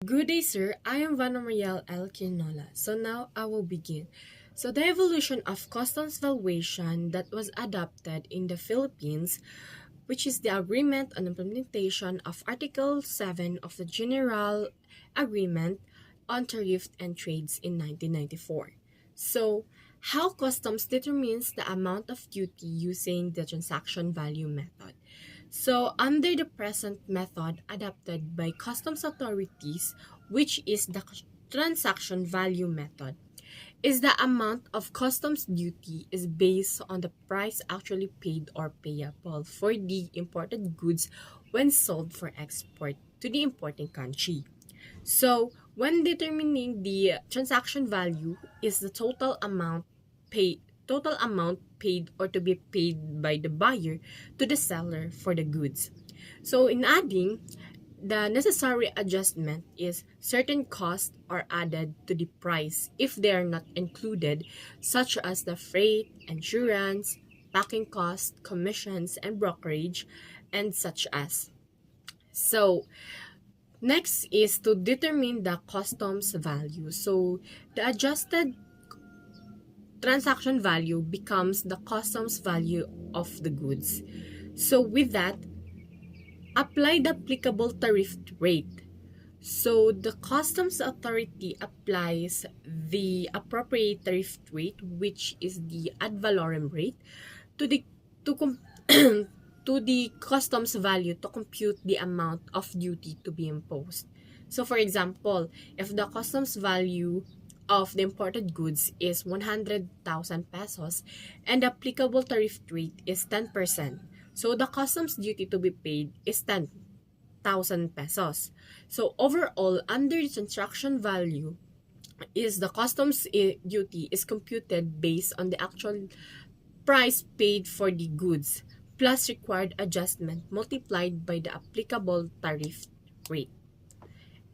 Good day, sir. I am Vanna Mariel L. Quinola. So now I will begin. So the evolution of customs valuation that was adopted in the Philippines, which is the agreement on implementation of Article 7 of the General Agreement on Tariff and Trades in 1994. So, how customs determines the amount of duty using the transaction value method. So, under the present method adopted by customs authorities, which is the transaction value method, is the amount of customs duty is based on the price actually paid or payable for the imported goods when sold for export to the importing country. So, when determining the transaction value is the total amount paid or to be paid by the buyer to the seller for the goods. So, in adding, the necessary adjustment is certain costs are added to the price if they are not included, such as the freight, insurance, packing costs, commissions, and brokerage, and such as. So, next is to determine the customs value. So, the adjusted transaction value becomes the customs value of the goods. So, with that, apply the applicable tariff rate. So, the customs authority applies the appropriate tariff rate, which is the ad valorem rate, to the to com- to the customs value to compute the amount of duty to be imposed. So, for example, if the customs value of the imported goods is 100,000 pesos and the applicable tariff rate is 10%, so the customs duty to be paid is 10,000 pesos. So, overall, under the transaction value, is the customs duty is computed based on the actual price paid for the goods plus required adjustment multiplied by the applicable tariff rate.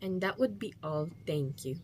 And that would be all. Thank you.